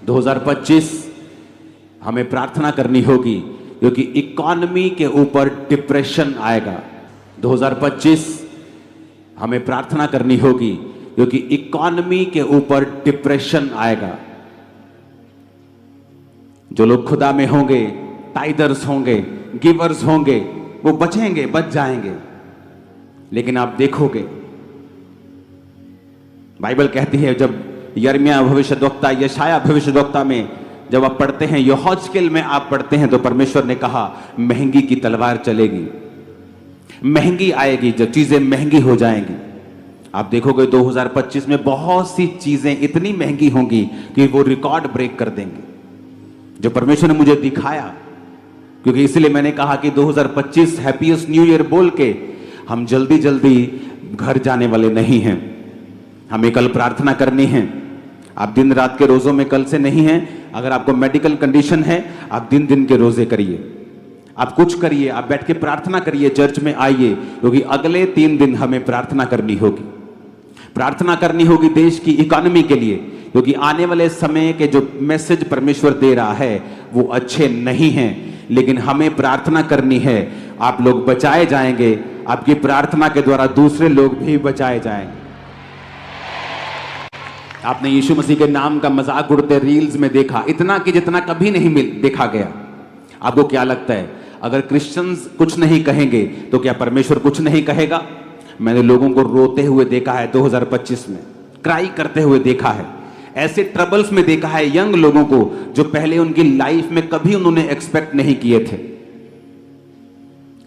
2025 हमें प्रार्थना करनी होगी क्योंकि इकोनॉमी के ऊपर डिप्रेशन आएगा। 2025 हमें प्रार्थना करनी होगी क्योंकि इकोनॉमी के ऊपर डिप्रेशन आएगा। जो लोग खुदा में होंगे, टाइदर्स होंगे, गिवर्स होंगे, वो बचेंगे, बच जाएंगे। लेकिन आप देखोगे, बाइबल कहती है, जब यिर्मयाह भविष्यद्वक्ता, यशायाह भविष्यद्वक्ता में जब आप पढ़ते हैं, यहोजकेल में आप पढ़ते हैं, तो परमेश्वर ने कहा महंगी की तलवार चलेगी, महंगी आएगी, जब चीजें महंगी हो जाएंगी। आप देखोगे 2025 में बहुत सी चीजें इतनी महंगी होंगी कि वो रिकॉर्ड ब्रेक कर देंगे, जो परमेश्वर ने मुझे दिखाया। क्योंकि इसलिए मैंने कहा कि 2025 हैप्पीएस्ट न्यू ईयर बोल के हम जल्दी जल्दी घर जाने वाले नहीं हैं। हमें कल प्रार्थना करनी है। आप दिन रात के रोजों में कल से नहीं हैं। अगर आपको मेडिकल कंडीशन है, आप दिन दिन के रोजे करिए, आप कुछ करिए, आप बैठ के प्रार्थना करिए, चर्च में आइए, क्योंकि अगले 3 दिन हमें प्रार्थना करनी होगी। प्रार्थना करनी होगी देश की इकोनॉमी के लिए, क्योंकि आने वाले समय के जो मैसेज परमेश्वर दे रहा है वो अच्छे नहीं हैं। लेकिन हमें प्रार्थना करनी है। आप लोग बचाए जाएंगे, आपकी प्रार्थना के द्वारा दूसरे लोग भी बचाए जाएंगे। आपने यीशु मसीह के नाम का मजाक उड़ते रील्स में देखा, इतना कि जितना कभी नहीं देखा गया। आपको क्या लगता है, अगर क्रिश्चियंस कुछ नहीं कहेंगे तो क्या परमेश्वर कुछ नहीं कहेगा? मैंने लोगों को रोते हुए देखा है 2025 में, क्राई करते हुए देखा है, ऐसे ट्रबल्स में देखा है यंग लोगों को जो पहले उनकी लाइफ में कभी उन्होंने एक्सपेक्ट नहीं किए थे।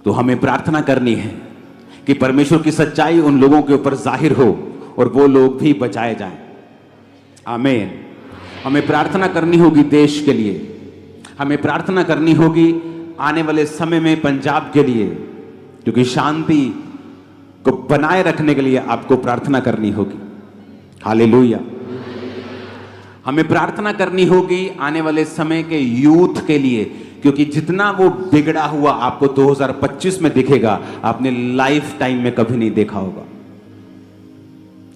तो हमें प्रार्थना करनी है कि परमेश्वर की सच्चाई उन लोगों के ऊपर जाहिर हो और वो लोग भी बचाए जाएं। आमीन। हमें प्रार्थना करनी होगी देश के लिए, हमें प्रार्थना करनी होगी आने वाले समय में पंजाब के लिए, क्योंकि शांति को बनाए रखने के लिए आपको प्रार्थना करनी होगी। हालेलुया। हमें प्रार्थना करनी होगी आने वाले समय के यूथ के लिए, क्योंकि जितना वो बिगड़ा हुआ आपको 2025 में दिखेगा, आपने लाइफ टाइम में कभी नहीं देखा होगा।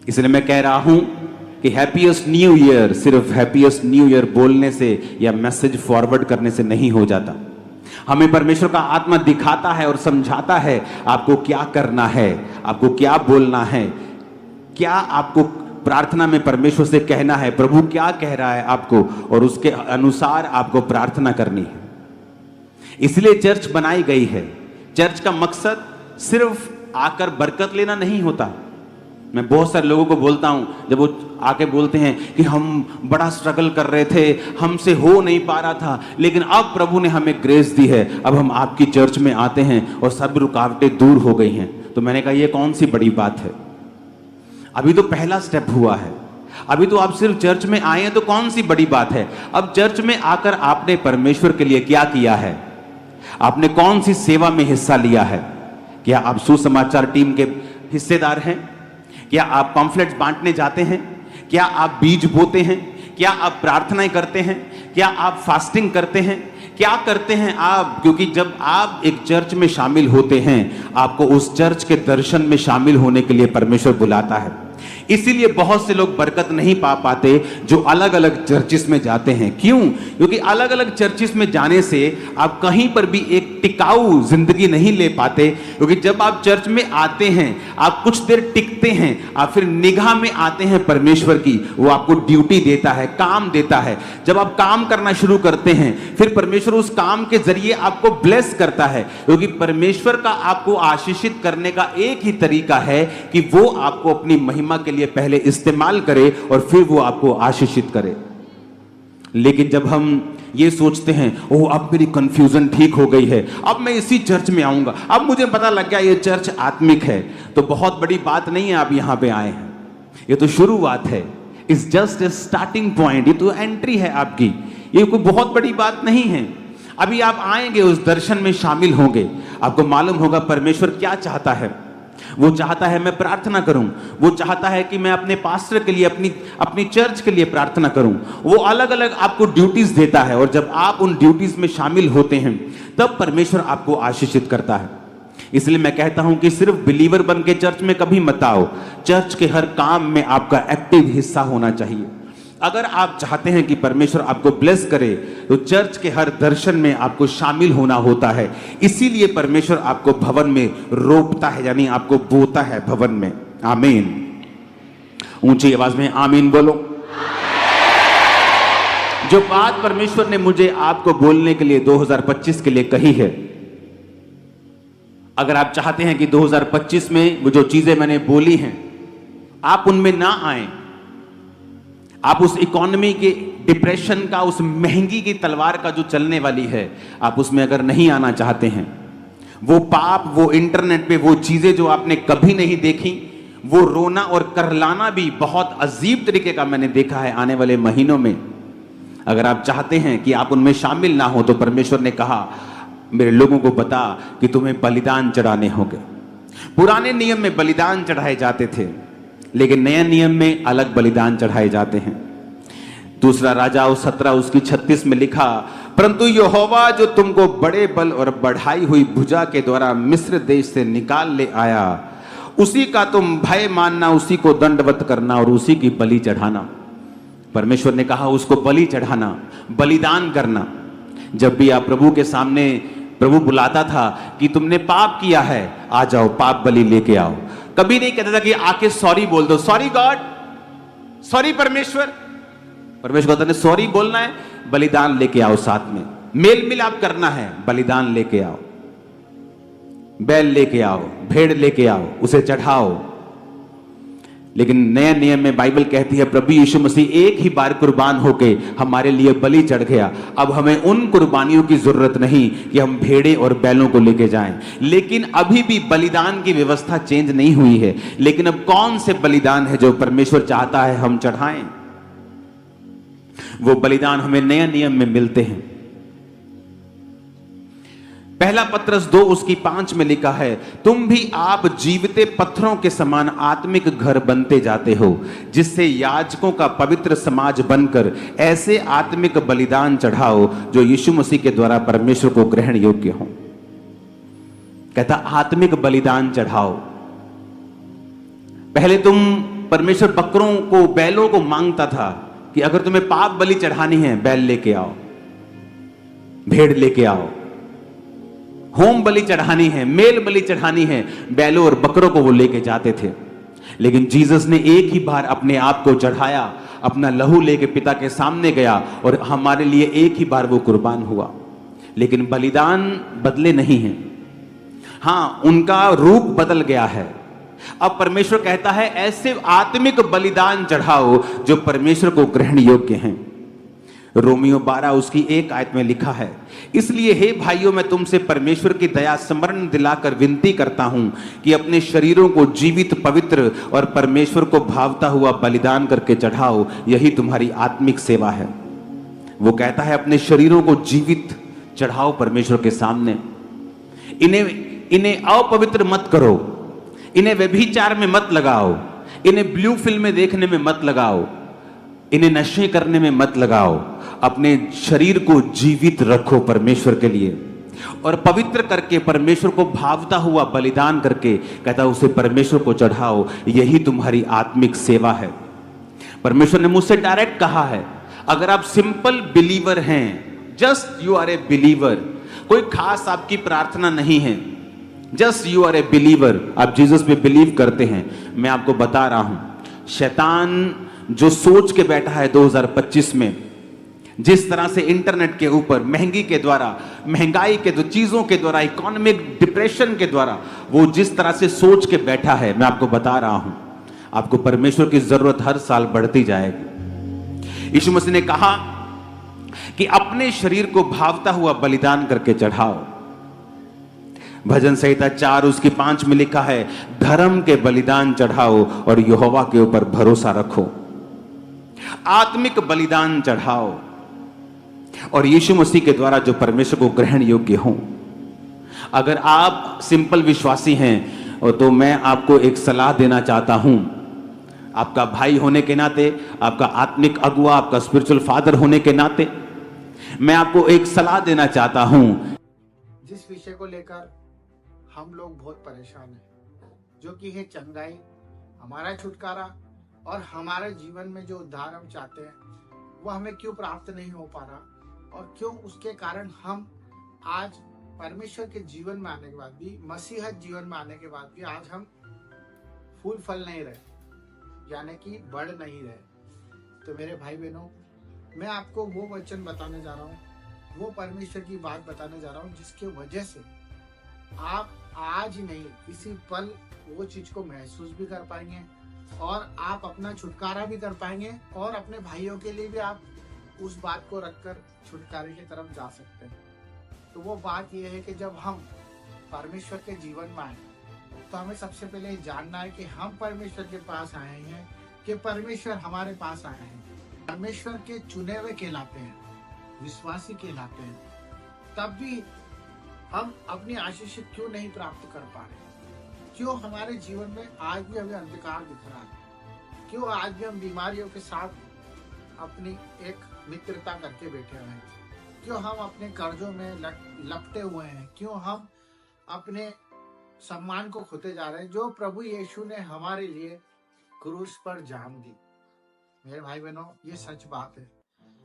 इसलिए मैं कह रहा हूं कि हैप्पीएस्ट न्यू ईयर सिर्फ हैप्पीएस्ट न्यू ईयर बोलने से या मैसेज फॉरवर्ड करने से नहीं हो जाता। हमें परमेश्वर का आत्मा दिखाता है और समझाता है आपको क्या करना है, आपको क्या बोलना है, क्या आपको प्रार्थना में परमेश्वर से कहना है, प्रभु क्या कह रहा है आपको, और उसके अनुसार आपको प्रार्थना करनी है। इसलिए चर्च बनाई गई है। चर्च का मकसद सिर्फ आकर बरकत लेना नहीं होता। मैं बहुत सारे लोगों को बोलता हूं, जब वो आके बोलते हैं कि हम बड़ा स्ट्रगल कर रहे थे, हमसे हो नहीं पा रहा था, लेकिन अब प्रभु ने हमें ग्रेस दी है, अब हम आपकी चर्च में आते हैं और सब रुकावटें दूर हो गई हैं। तो मैंने कहा ये कौन सी बड़ी बात है, अभी तो पहला स्टेप हुआ है, अभी तो आप सिर्फ चर्च में आए हैं, तो कौन सी बड़ी बात है। अब चर्च में आकर आपने परमेश्वर के लिए क्या किया है, आपने कौन सी सेवा में हिस्सा लिया है? क्या आप सुसमाचार टीम के हिस्सेदार हैं? क्या आप पम्फलेट्स बांटने जाते हैं? क्या आप बीज बोते हैं? क्या आप प्रार्थनाएं करते हैं? क्या आप फास्टिंग करते हैं? क्या करते हैं आप? क्योंकि जब आप एक चर्च में शामिल होते हैं, आपको उस चर्च के दर्शन में शामिल होने के लिए परमेश्वर बुलाता है। इसीलिए बहुत से लोग बरकत नहीं पा पाते जो अलग अलग चर्चिस में जाते हैं। क्यों? क्योंकि अलग अलग चर्चिस में जाने से आप कहीं पर भी एक टिकाऊ जिंदगी नहीं ले पाते। क्योंकि जब आप चर्च में आते हैं, आप कुछ देर टिकते हैं, आप फिर निगाह में आते हैं परमेश्वर की, वो आपको ड्यूटी देता है, काम देता है। जब आप काम करना शुरू करते हैं, फिर परमेश्वर उस काम के जरिए आपको ब्लेस करता है। क्योंकि परमेश्वर का आपको आशीषित करने का एक ही तरीका है कि वो आपको अपनी महिमा के लिए पहले इस्तेमाल करे और फिर वो आपको आशीषित करे। लेकिन जब हम ये सोचते हैं, ओह अब मेरी कंफ्यूजन ठीक हो गई है, अब मैं इसी चर्च में आऊंगा, अब मुझे पता लग गया ये चर्च आत्मिक है, तो बहुत बड़ी बात नहीं है आप यहां पे आए हैं, ये तो शुरुआत है। It's just a starting point, ये तो एंट्री है आपकी, ये कोई बहुत बड़ी बात नहीं है। अभी आप आएंगे, उस दर्शन में शामिल होंगे, आपको मालूम होगा परमेश्वर क्या चाहता है। वो चाहता है मैं प्रार्थना करूं, वो चाहता है कि मैं अपने पास्टर के लिए, अपनी चर्च के लिए प्रार्थना करूं। वो अलग अलग आपको ड्यूटीज देता है, और जब आप उन ड्यूटीज में शामिल होते हैं तब परमेश्वर आपको आशीषित करता है। इसलिए मैं कहता हूं कि सिर्फ बिलीवर बन के चर्च में कभी मत आओ, चर्च के हर काम में आपका एक्टिव हिस्सा होना चाहिए। अगर आप चाहते हैं कि परमेश्वर आपको ब्लेस करे तो चर्च के हर दर्शन में आपको शामिल होना होता है। इसीलिए परमेश्वर आपको भवन में रोपता है, यानी आपको बोता है भवन में। आमीन। ऊंची आवाज में आमीन बोलो। जो बात परमेश्वर ने मुझे आपको बोलने के लिए 2025 के लिए कही है, अगर आप चाहते हैं कि 2025 में वो जो चीजें मैंने बोली हैं आप उनमें ना आए, आप उस इकोनॉमी के डिप्रेशन का, उस महंगी की तलवार का जो चलने वाली है, आप उसमें अगर नहीं आना चाहते हैं, वो पाप, वो इंटरनेट पे वो चीजें जो आपने कभी नहीं देखी, वो रोना और करलाना भी बहुत अजीब तरीके का मैंने देखा है आने वाले महीनों में, अगर आप चाहते हैं कि आप उनमें शामिल ना हो तो परमेश्वर ने कहा मेरे लोगों को बता कि तुम्हें बलिदान चढ़ाने होंगे। पुराने नियम में बलिदान चढ़ाए जाते थे, लेकिन नए नियम में अलग बलिदान चढ़ाए जाते हैं। दूसरा राजाओं 17 उसकी 36 में लिखा, परंतु यहोवा जो तुमको बड़े बल और बढ़ाई हुई भुजा के द्वारा मिस्र देश से निकाल ले आया, उसी का तुम भय मानना, उसी को दंडवत करना और उसी की बलि चढ़ाना। परमेश्वर ने कहा उसको बलि चढ़ाना, बलिदान करना। जब भी आप प्रभु के सामने, प्रभु बुलाता था कि तुमने पाप किया है, आ जाओ पाप बलि लेके आओ। कभी नहीं कहता था कि आके सॉरी बोल दो, सॉरी गॉड, सॉरी परमेश्वर। परमेश्वर कहता है सॉरी बोलना है, बलिदान लेके आओ, साथ में मेल मिलाप करना है, बलिदान लेके आओ, बैल लेके आओ, भेड़ लेके आओ, उसे चढ़ाओ। लेकिन नए नियम में बाइबल कहती है प्रभु यीशु मसीह एक ही बार कुर्बान होके हमारे लिए बलि चढ़ गया। अब हमें उन कुर्बानियों की जरूरत नहीं कि हम भेड़े और बैलों को लेके जाएं। लेकिन अभी भी बलिदान की व्यवस्था चेंज नहीं हुई है। लेकिन अब कौन से बलिदान है जो परमेश्वर चाहता है हम चढ़ाएं? वो बलिदान हमें नए नियम में मिलते हैं। पहला पत्रस 2 उसकी 5 में लिखा है, तुम भी आप जीवते पत्थरों के समान आत्मिक घर बनते जाते हो, जिससे याजकों का पवित्र समाज बनकर ऐसे आत्मिक बलिदान चढ़ाओ जो यीशु मसीह के द्वारा परमेश्वर को ग्रहण योग्य हो। कहता आत्मिक बलिदान चढ़ाओ। पहले तुम परमेश्वर बकरों को, बैलों को मांगता था कि अगर तुम्हें पाप बलि चढ़ानी है बैल लेके आओ, भेड़ लेके आओ, होम बलि चढ़ानी है, मेल बलि चढ़ानी है, बैलों और बकरों को वो लेके जाते थे। लेकिन जीसस ने एक ही बार अपने आप को चढ़ाया, अपना लहू लेके पिता के सामने गया और हमारे लिए एक ही बार वो कुर्बान हुआ। लेकिन बलिदान बदले नहीं हैं। हाँ, उनका रूप बदल गया है। अब परमेश्वर कहता है ऐसे आत्मिक बलिदान चढ़ाओ जो परमेश्वर को ग्रहण योग्य हैं। रोमियो 12 उसकी 1 आयत में लिखा है, इसलिए हे भाइयों मैं तुमसे परमेश्वर की दया स्मरण दिलाकर विनती करता हूं कि अपने शरीरों को जीवित, पवित्र और परमेश्वर को भावता हुआ बलिदान करके चढ़ाओ, यही तुम्हारी आत्मिक सेवा है। वो कहता है अपने शरीरों को जीवित चढ़ाओ परमेश्वर के सामने। इन्हें अपवित्र मत करो, इन्हें व्यभिचार में मत लगाओ, इन्हें ब्लू फिल्में देखने में मत लगाओ, इन्हें नशे करने में मत लगाओ। अपने शरीर को जीवित रखो परमेश्वर के लिए और पवित्र करके परमेश्वर को भावता हुआ बलिदान करके कहता उसे परमेश्वर को चढ़ाओ, यही तुम्हारी आत्मिक सेवा है। परमेश्वर ने मुझसे डायरेक्ट कहा है, अगर आप सिंपल बिलीवर हैं, just you are a believer, कोई खास आपकी प्रार्थना नहीं है, just you are a believer, आप जीसस पे बिलीव करते हैं, मैं आपको बता रहा हूं शैतान जो सोच के बैठा है 2025 में, जिस तरह से इंटरनेट के ऊपर महंगी के द्वारा, महंगाई के चीजों के द्वारा, इकोनॉमिक डिप्रेशन के द्वारा वो जिस तरह से सोच के बैठा है, मैं आपको बता रहा हूं आपको परमेश्वर की जरूरत हर साल बढ़ती जाएगी। यीशु मसीह ने कहा कि अपने शरीर को भावता हुआ बलिदान करके चढ़ाओ। भजन संहिता 4 उसकी 5 में लिखा है, धर्म के बलिदान चढ़ाओ और यहोवा के ऊपर भरोसा रखो। आत्मिक बलिदान चढ़ाओ और यीशु मसीह के द्वारा जो परमेश्वर को ग्रहण योग्य हो। अगर आप सिंपल विश्वासी हैं तो मैं आपको एक सलाह देना चाहता हूं, आपका भाई होने के नाते, आपका आत्मिक अगुआ, आपका स्पिरिचुअल फादर होने के नाते मैं आपको एक सलाह देना चाहता हूं। जिस विषय को लेकर हम लोग बहुत परेशान हैं, जो कि है चंगाई, हमारा छुटकारा और हमारे जीवन में जो उद्धार हम चाहते हैं वो हमें क्यों प्राप्त नहीं हो पा रहा, और क्यों उसके कारण हम आज परमेश्वर के जीवन में आने के बाद भी, मसीहत जीवन में आने के बाद भी आज हम फूल फल नहीं रहे, यानी कि बढ़ नहीं रहे। तो मेरे भाई बहनों, मैं आपको वो वचन बताने जा रहा हूँ, वो परमेश्वर की बात बताने जा रहा हूँ जिसके वजह से आप आज नहीं इसी पल वो चीज को महसूस भी कर पाएंगे और आप अपना छुटकारा भी कर पाएंगे, और अपने भाइयों के लिए भी आप उस बात को रखकर छुटकारे की तरफ जा सकते हैं। तो वो बात यह है कि जब हम परमेश्वर के जीवन में आए तो हमें सबसे पहले जानना है कि हम परमेश्वर के पास आए हैं कि परमेश्वर हमारे पास आए हैं। परमेश्वर के चुने हुए कहलाते हैं, विश्वासी कहलाते हैं, तब भी हम अपनी आशीष क्यों नहीं प्राप्त कर पा रहे? क्यों हमारे जीवन में आज भी हमें अंधकार दिख रहा है? क्यों आज भी हम बीमारियों के साथ अपनी एक मित्रता करके बैठे हुए हैं? क्यों हम अपने कर्जों में लपटे हुए हैं? क्यों हम अपने सम्मान को खोते जा रहे हैं जो प्रभु यीशु ने हमारे लिए क्रूस पर जान दी? मेरे भाई बहनों, ये सच बात है।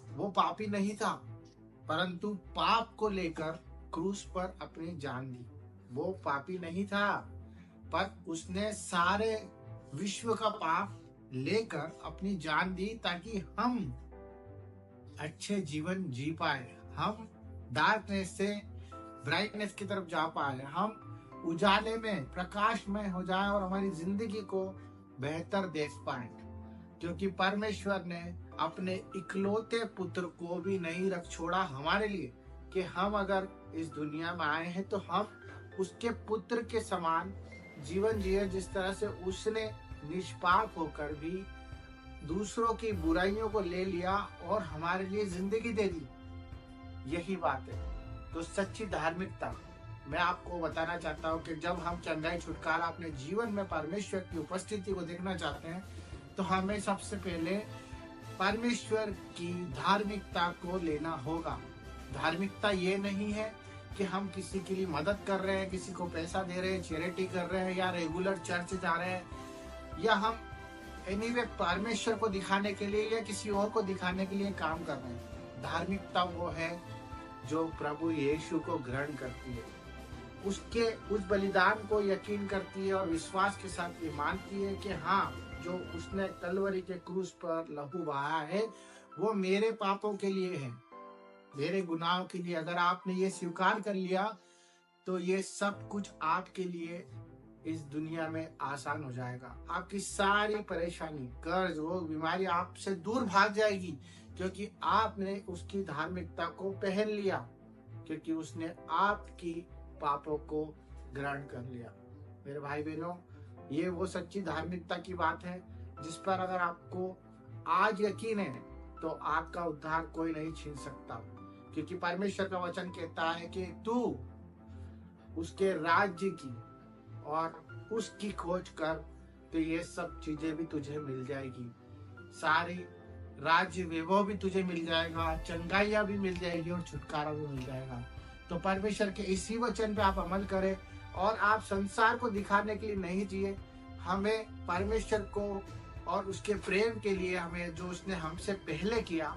वो पापी नहीं था, परंतु पाप को लेकर क्रूस पर अपनी जान दी। वो पापी नहीं था, पर उसने सारे विश्व का पाप लेकर अपनी जान दी ताकि हम अच्छे जीवन जी पाए, हम डार्कनेस से ब्राइटनेस की तरफ जा पाए, हम उजाले में प्रकाश में हो जाए और हमारी जिंदगी को बेहतर देख पाए। क्योंकि परमेश्वर ने अपने इकलौते पुत्र को भी नहीं रख छोड़ा हमारे लिए, कि हम अगर इस दुनिया में आए हैं तो हम उसके पुत्र के समान जीवन जिए, जिस तरह से उसने निष्पाप होकर भी दूसरों की बुराइयों को ले लिया और हमारे लिए जिंदगी दे दी। यही बात है। तो सच्ची धार्मिकता मैं आपको बताना चाहता हूँ कि जब हम चंगाई छुटकारा अपने जीवन में परमेश्वर की उपस्थिति को देखना चाहते हैं तो हमें सबसे पहले परमेश्वर की धार्मिकता को लेना होगा। धार्मिकता ये नहीं है कि हम किसी के लिए मदद कर रहे हैं, किसी को पैसा दे रहे हैं, चैरिटी कर रहे हैं, या रेगुलर चर्च जा रहे हैं, या हम एनीवे परमेश्वर को दिखाने के लिए या किसी और को दिखाने के लिए काम कर रहे हैं। धार्मिकता वो है जो प्रभु यीशु को ग्रहण करती है, उसके उस बलिदान को यकीन करती है और विश्वास के साथ ये मानती है कि हाँ, जो उसने कलवरी के क्रूस पर लहू बहाया है वो मेरे पापों के लिए है, मेरे गुनाहों के लिए। अगर आपने ये स्वीकार कर लिया तो ये सब कुछ आपके लिए इस दुनिया में आसान हो जाएगा। आपकी सारी परेशानी, कर्ज, रोग, बीमारी आपसे दूर भाग जाएगी, क्योंकि आपने उसकी धार्मिकता को पहन लिया, क्योंकि उसने आपकी पापों को ग्रहण कर लिया। मेरे भाई बहनों, ये वो सच्ची धार्मिकता की बात है जिस पर अगर आपको आज यकीन है तो आपका उद्धार कोई नहीं छीन सकता, क्योंकि परमेश्वर का वचन कहता है कि तू उसके राज्य की और उसकी खोज कर तो ये सब चीजें भी तुझे मिल जाएगी। सारी राज्य वैभव भी तुझे मिल जाएगा, चंगाइयां भी मिल जाएगी और छुटकारा भी मिल जाएगा। तो परमेश्वर के इसी वचन पे आप अमल करें और आप संसार को दिखाने के लिए नहीं जिए। हमें परमेश्वर को और उसके प्रेम के लिए, हमें जो उसने हमसे पहले किया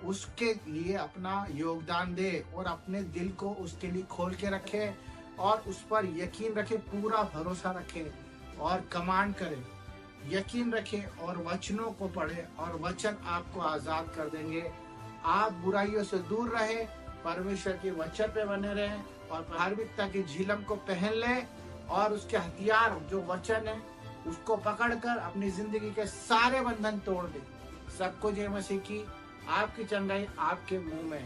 उसके लिए अपना योगदान दे और अपने दिल को उसके लिए खोल के रखे और उस पर यकीन रखे, पूरा भरोसा रखे और कमांड करे, यकीन रखे और वचनों को पढ़े और वचन आपको आजाद कर देंगे। आप बुराइयों से दूर रहे, परमेश्वर के वचन पे बने रहें और धार्मिकता की झिलम को पहन लें और उसके हथियार जो वचन है उसको पकड़कर अपनी जिंदगी के सारे बंधन तोड़ दें। सबको जय मसीह की। आपकी चंगाई आपके मुंह में है।